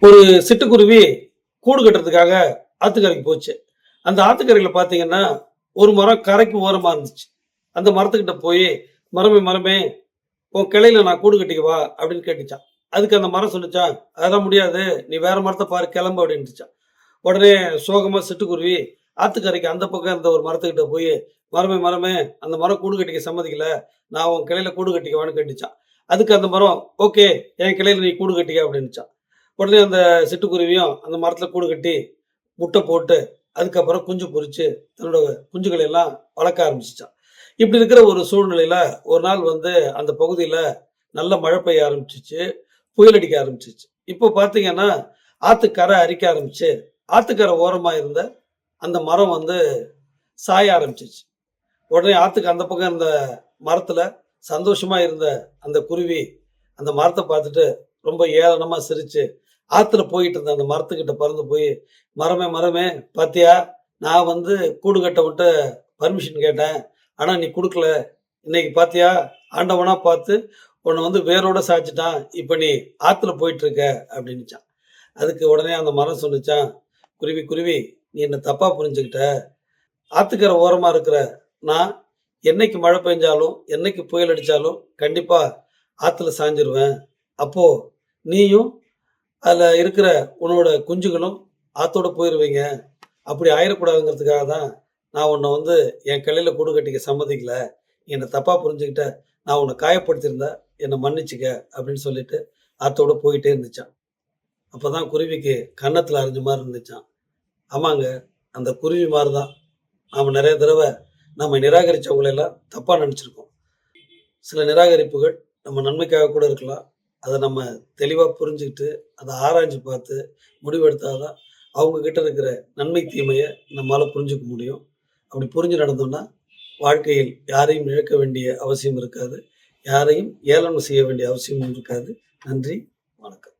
ஒரு சிட்டுக்குருவி கூடு கட்டுறதுக்காக ஆத்துக்கரைக்கு போச்சு. அந்த ஆத்துக்கரையில பார்த்தீங்கன்னா, ஒரு மரம் கரைக்கு ஓரமா இருந்துச்சு. அந்த மரத்துக்கிட்ட போயி, "மரமே மரமே, உன் கிளையில நான் கூடு கட்டிக்கவா?" அப்படின்னு கேட்டுச்சாம். அதுக்கு அந்த மரம் சொல்லுச்சாம், "அதெல்லாம் முடியாது. நீ வேற மரத்த பாரு கிளம்பு" அப்படின்ட்டுச்சாம். உடனே சோகமா சிட்டுக்குருவி ஆத்துக்கரைக்கு அந்த பக்கம் இருந்த ஒரு மரத்துக்கிட்ட போயி, "மரமே மரமே, அந்த மரம் கூடு கட்டிக்க சம்மதிக்கல. நான் உன் கிளையில கூடு கட்டிக்கவான்னு" கேட்டுச்சாம். அதுக்கு அந்த மரம், "ஓகே, என் கிளையில நீ கூடு கட்டிக்க" அப்படின்னுச்சாம். உடனே அந்த சிட்டுக்குருவியும் அந்த மரத்துல கூடு கட்டி, முட்டை போட்டு, அதுக்கப்புறம் குஞ்சு பொரிச்சு, தன்னோட குஞ்சுகளை எல்லாம் வளர்க்க ஆரம்பிச்சுச்சாம். இப்படி இருக்கிற ஒரு சூழ்நிலையில, ஒரு நாள் வந்து அந்த பகுதியில நல்ல மழை பெய்ய ஆரம்பிச்சுச்சு. புயல் அடிக்க ஆரம்பிச்சுச்சு. இப்போ பார்த்தீங்கன்னா, ஆத்துக்கரை அரிக்க ஆரம்பிச்சு, ஆத்துக்கரை ஓரமா இருந்த அந்த மரம் வந்து சாய ஆரம்பிச்சுச்சு. உடனே ஆத்துக்கு அந்த பக்கம் இருந்த மரத்துல சந்தோஷமா இருந்த அந்த குருவி, அந்த மரத்த பார்த்துட்டு ரொம்ப ஏளனமா சிரிச்சு, ஆத்துல போயிட்டு இருந்த அந்த மரத்துக்கிட்ட பறந்து போய், "மரமே மரமே பாத்தியா? நான் வந்து கூடு கட்ட விட்டு பர்மிஷன் கேட்டேன். ஆனா நீ குடுக்கல. இன்னைக்கு பாத்தியா? ஆண்டவனா பார்த்து உன்ன வந்து வேரோட சாய்ச்சுட்டான். இப்ப நீ ஆத்துல போயிட்டு இருக்க" அப்படின்னுச்சாம். அதுக்கு உடனே அந்த மரம் சொன்னுச்சாம், "குருவி குருவி, நீ என்ன தப்பா புரிஞ்சுகிட்ட. ஆத்துக்கரை ஓரமா இருக்கிற நான், என்னைக்கு மழை பெஞ்சாலும், என்னைக்கு புயல் அடிச்சாலும் கண்டிப்பா ஆத்துல சாய்ஞ்சிருவேன். அப்போ நீயும் அதுல இருக்கிற உன்னோட குஞ்சுகளும் ஆத்தோட போயிருவீங்க. அப்படி ஆயிறக்கூடாதுங்கிறதுக்காக தான் நான் உன்ன வந்து என் கிளையில கூடு கட்டிக்க சம்மதிக்கல. நீ என்ன தப்பா புரிஞ்சுகிட்ட. நான் உன்ன காயப்படுத்தியிருந்தா என்ன மன்னிச்சுக்க" அப்படின்னு சொல்லிட்டு ஆத்தோட போயிட்டே இருந்துச்சாம். அப்பதான் குருவிக்கு கன்னத்துல அறைஞ்ச மாரி இருந்துச்சாம். ஆமாங்க, அந்த குருவி மாரி தான். நாம நெறைய தடவ நம்ம நிராகரிச்சவங்கள எல்லாம் தப்பா நெனச்சிருக்கோம். சில நிராகரிப்புகள் நம்ம நன்மைக்காக கூட இருக்கலாம். அத நம்ம தெளிவா புரிஞ்சுகிட்டு, அத ஆராய்ஞ்சு பார்த்து முடிவெடுத்தா தான், அவங்க கிட்ட இருக்கிற நன்மை, தீமைய நம்மால புரிஞ்சுக்க முடியும். அப்படி புரிஞ்சு நடந்தோம்னா, வாழ்க்கையில் யாரையும் இழக்க வேண்டிய அவசியம் இருக்காது. யாரையும் ஏளனம் செய்ய வேண்டிய அவசியமும் இருக்காது. நன்றி, வணக்கம்.